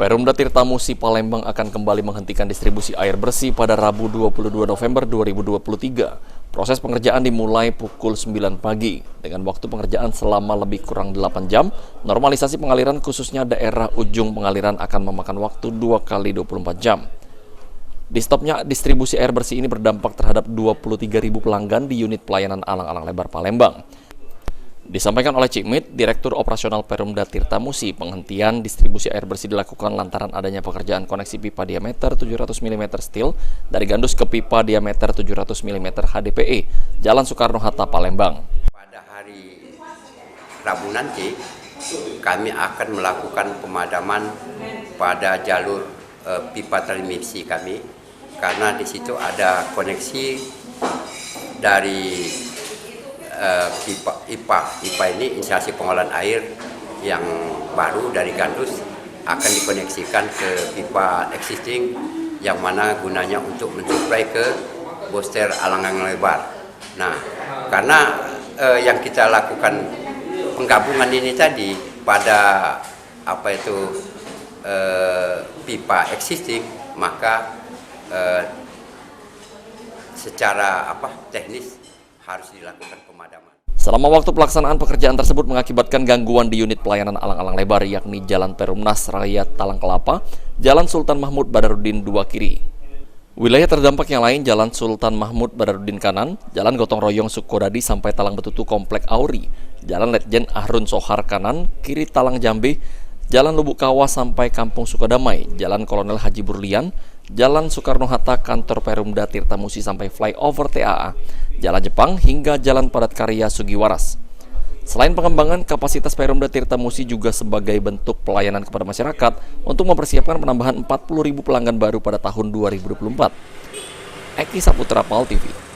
Perumda Tirta Musi Palembang akan kembali menghentikan distribusi air bersih pada Rabu 22 November 2023. Proses pengerjaan dimulai pukul 9 pagi. Dengan waktu pengerjaan selama lebih kurang 8 jam, normalisasi pengaliran khususnya daerah ujung pengaliran akan memakan waktu 2 kali 24 jam. Di stopnya distribusi air bersih ini berdampak terhadap 23.000 pelanggan di unit pelayanan alang-alang lebar Palembang. Disampaikan oleh Cikmit, Direktur Operasional Perumda Tirta Musi, penghentian distribusi air bersih dilakukan lantaran adanya pekerjaan koneksi pipa diameter 700 mm steel dari Gandus ke pipa diameter 700 mm HDPE, Jalan Soekarno-Hatta, Palembang. Pada hari Rabu nanti, kami akan melakukan pemadaman pada jalur pipa transmisi kami, karena di situ ada koneksi dari IPA ini instalasi pengolahan air yang baru dari Gandus akan dikoneksikan ke pipa existing yang mana gunanya untuk mensuplai ke Boster alang-alang lebar. Nah, karena yang kita lakukan penggabungan ini tadi pada pipa existing, maka secara teknis harus dilakukan pemadaman. Selama waktu pelaksanaan pekerjaan tersebut mengakibatkan gangguan di unit pelayanan alang-alang lebar, yakni Jalan Perumnas Raya Talang Kelapa, Jalan Sultan Mahmud Badarudin 2 kiri. Wilayah terdampak yang lain Jalan Sultan Mahmud Badarudin kanan, Jalan Gotong Royong Sukodadi sampai Talang Betutu Komplek Auri, Jalan Letjen Ahrun Sohar kanan, kiri Talang Jambe, Jalan Lubuk Kawa sampai Kampung Sukadamai, Jalan Kolonel Haji Burlian, Jalan Soekarno-Hatta Kantor Perumda Tirta Musi sampai Flyover TAA, Jalan Jepang hingga Jalan Padat Karya Sugiwaras. Selain pengembangan kapasitas Perumda Tirta Musi juga sebagai bentuk pelayanan kepada masyarakat untuk mempersiapkan penambahan 40.000 pelanggan baru pada tahun 2024. Eki Saputra, PAL TV.